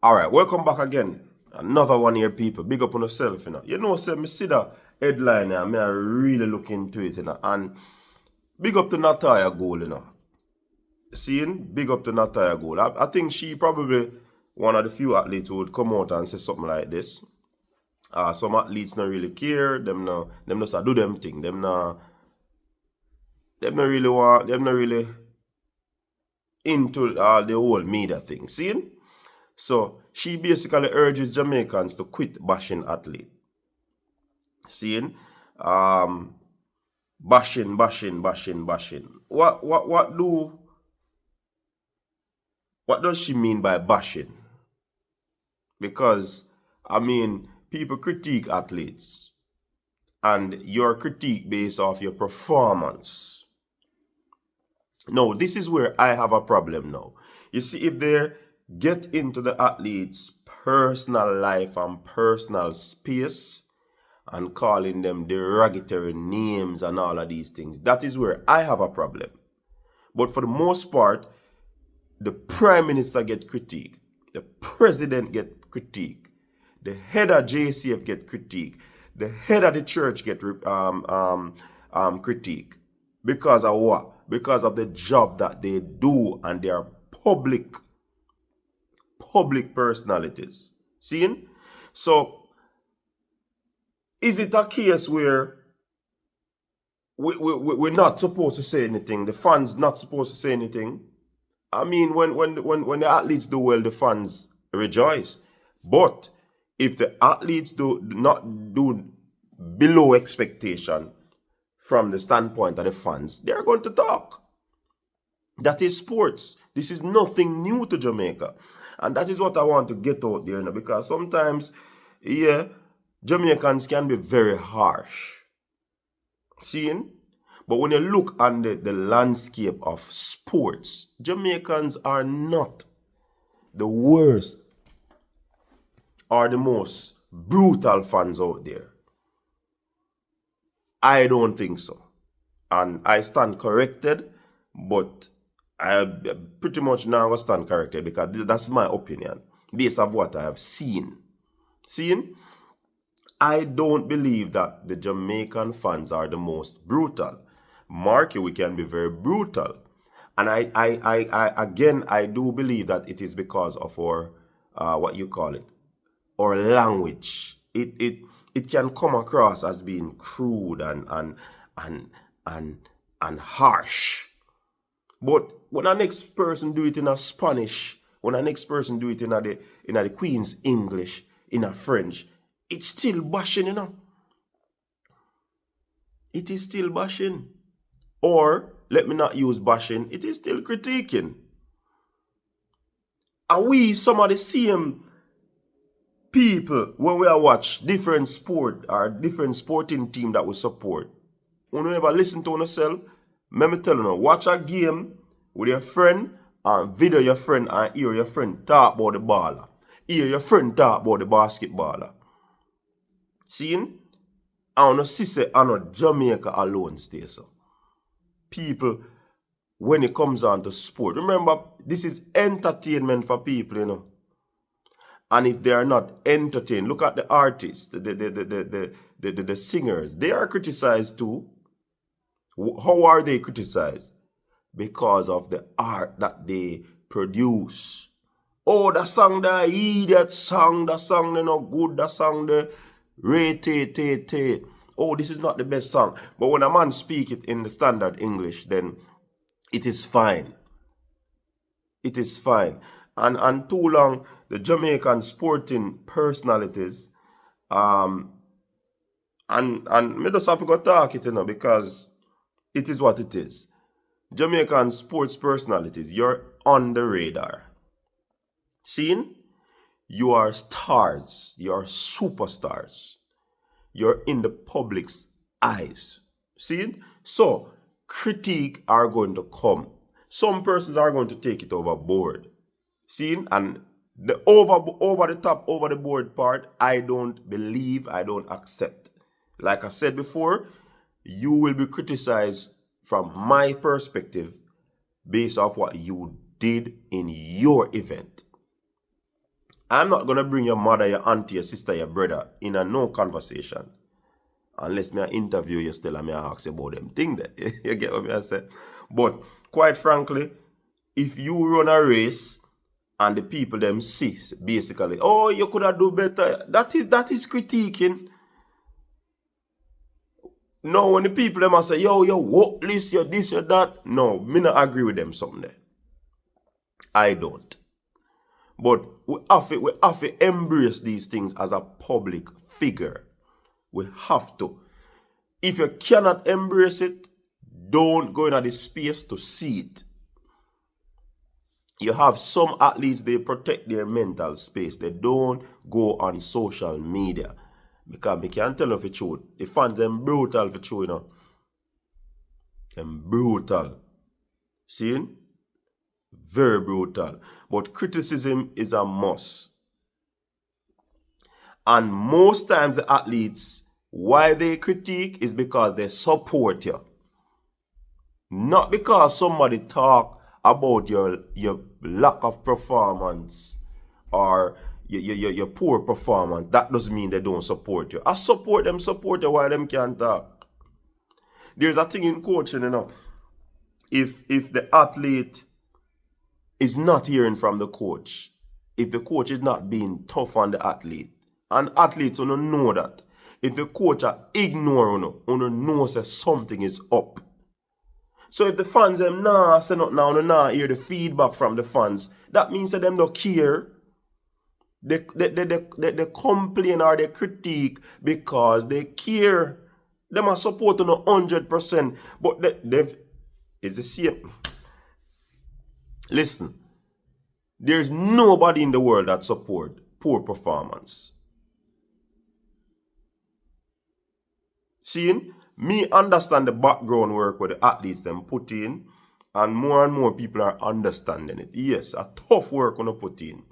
Alright, welcome back again. Another one here, people. Big up on yourself, you know. Say me see the headline here, me I really look into it, And big up to Nataya Gold, Seeing? Big up to Nataya Gold. I think she probably one of the few athletes who would come out and say something like this. Some athletes not really care. Them just do them thing. Them not really into the whole media thing. Seeing? So she basically urges Jamaicans to quit bashing athletes. Seeing? Bashing. What does she mean by bashing? Because people critique athletes, and your critique based off your performance. No, this is where I have a problem now. You see, if they get into the athlete's personal life and personal space and calling them derogatory names and all of these things, that is where I have a problem. But for the most part, the Prime Minister get critique, the President get critique, the head of JCF get critique, the head of the church get critique. Because of what? Because of the job that they do, and they are public personalities. Seeing? So, is it a case where we're not supposed to say anything? The fans not supposed to say anything? When the athletes do well, the fans rejoice. But if the athletes do not do below expectation from the standpoint of the fans, they're going to talk. That is sports. This is nothing new to Jamaica. And that is what I want to get out there now, because sometimes, Jamaicans can be very harsh. Seeing? But when you look on the landscape of sports, Jamaicans are not the worst or the most brutal fans out there. I don't think so. And I stand corrected, but I pretty much now stand corrected because that's my opinion based on what I have seen. Seeing? I don't believe that the Jamaican fans are the most brutal. Marky, we can be very brutal. And I do believe that it is because of our, our language. It can come across as being crude and harsh. But when a next person do it in a Spanish, when a next person do it in the Queen's English, in a French, it's still bashing, It is still bashing. Or, let me not use bashing, it is still critiquing. And we, some of the same people, when we watch different sport or different sporting team that we support, when you ever listen to yourself, let me tell you, watch a game with your friend and video your friend and hear your friend talk about the baller. Hear your friend talk about the basketballer. Seeing? I don't see I know Jamaica alone stay so. People, when it comes on to sport, remember, this is entertainment for people, And if they are not entertained, look at the artists, the singers. They are criticized too. How are they criticized? Because of the art that they produce. Oh, the song, the idiot song, the song, they not good, the song, the rate. Oh, this is not the best song. But when a man speak it in the standard English, then it is fine. It is fine. And too long, the Jamaican sporting personalities, and me just have to go talk it, because it is what it is. Jamaican sports personalities, you're on the radar. Seeing? You are stars. You are superstars. You're in the public's eyes. See? So, critique are going to come. Some persons are going to take it overboard. See? And the over the top, over the board part, I don't believe, I don't accept. Like I said before, you will be criticized from my perspective based off what you did in your event. I'm not going to bring your mother, your auntie, your sister, your brother in a no conversation. Unless me I interview you still and me I ask you about them thing there. You get what me I say? But quite frankly, if you run a race and the people them see basically, oh, you could have do better, that is critiquing. No, when the people them say, yo, what this, you this, you that, no, me not agree with them something there. I don't. But we have to embrace these things as a public figure. We have to. If you cannot embrace it, don't go into the space to see it. You have some athletes, they protect their mental space. They don't go on social media. Because I can't tell you the truth. The fans are brutal for true, you know. They're brutal. See? Very brutal. But criticism is a must. And most times the athletes, why they critique is because they support you. Not because somebody talk about your lack of performance or your poor performance. That doesn't mean they don't support you. I support you while them can't talk. There's a thing in coaching, you know. If the athlete is not hearing from the coach, if the coach is not being tough on the athlete, and athletes don't know that. If the coach ignore you know that something is up. So if the fans them nah say nothing now, nah hear the feedback from the fans, that means that them don't care. They complain or they critique because they care. Them are supporting 100%, but they've it's the same. Listen, there's nobody in the world that support poor performance. Seeing? Me understand the background work where the athletes them put in, and more people are understanding it. Yes, a tough work on to put in.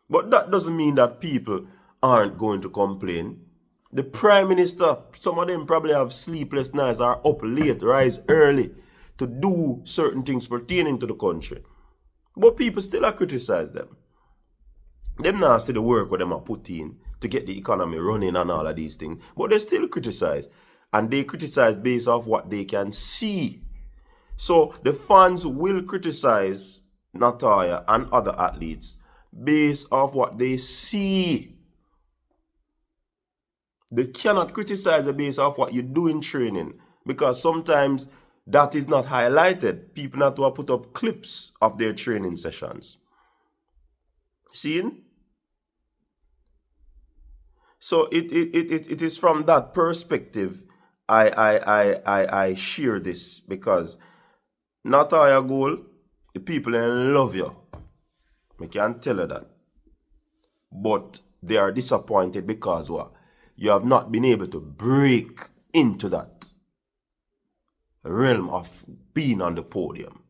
But that doesn't mean that people aren't going to complain. The Prime Minister, some of them probably have sleepless nights, are up late, rise early to do certain things pertaining to the country. But people still are criticize them. Them now see the work what them are put in to get the economy running and all of these things. But they still criticize. And they criticize based off what they can see. So the fans will criticize Natalia and other athletes based off what they see. They cannot criticize the base off what you do in training, because sometimes that is not highlighted. People not to put up clips of their training sessions. Seeing? So it is from that perspective I share this, because Natalia goal, the people in love you. I can't tell you that. But they are disappointed because what? You have not been able to break into that realm of being on the podium.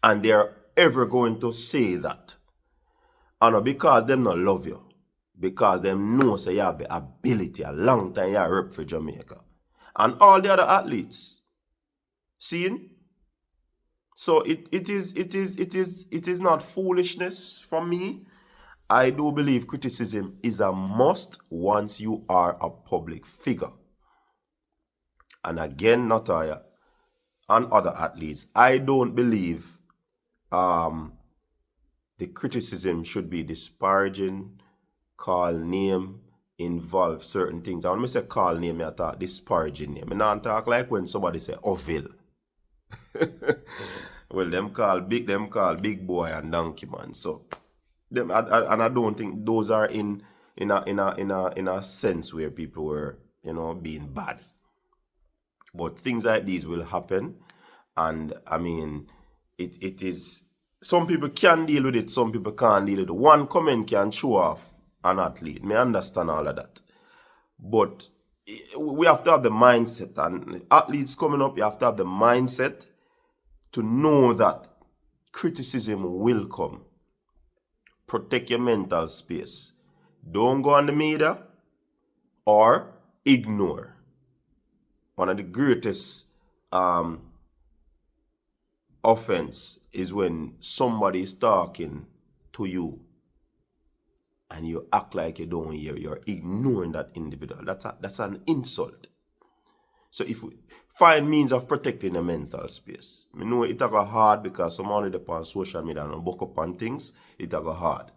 And they are ever going to say that. And because them not love you. Because them know say you have the ability, a long time you have rep for Jamaica. And all the other athletes. Seeing? So it is not foolishness from me. I do believe criticism is a must once you are a public figure. And again, Natalia and other athletes, I don't believe the criticism should be disparaging, call name, involve certain things. And when I say call name, I talk disparaging name. I don't talk like when somebody say Ovil. Well, them call big boy and donkey man. So them, and I don't think those are in a sense where people were, being bad. But things like these will happen, and I mean, it is, some people can deal with it, some people can't deal with it. One comment can show off an athlete. Me understand all of that, but we have to have the mindset, and athletes coming up, you have to have the mindset to know that criticism will come. Protect your mental space. Don't go on the media or ignore. One of the greatest offense is when somebody is talking to you and you act like you don't hear, you're ignoring that individual. That's an insult. So if we find means of protecting the mental space. I know it go hard because some only on social media and book up on things, it go hard.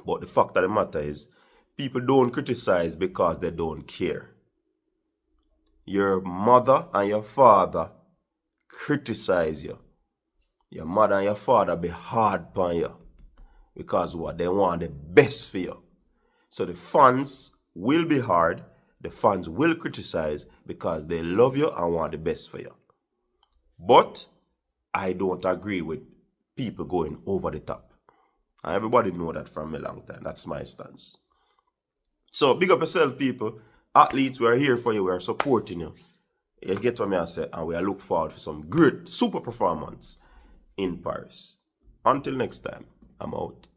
But the fact of the matter is, people don't criticize because they don't care. Your mother and your father criticize you. Your mother and your father be hard upon you. Because what? They want the best for you. So the fans will be hard. The fans will criticize because they love you and want the best for you. But I don't agree with people going over the top. And everybody know that from a long time. That's my stance. So big up yourself, people. Athletes, we are here for you. We are supporting you. You get what I say, and we are look forward for some great super performance in Paris. Until next time, I'm out.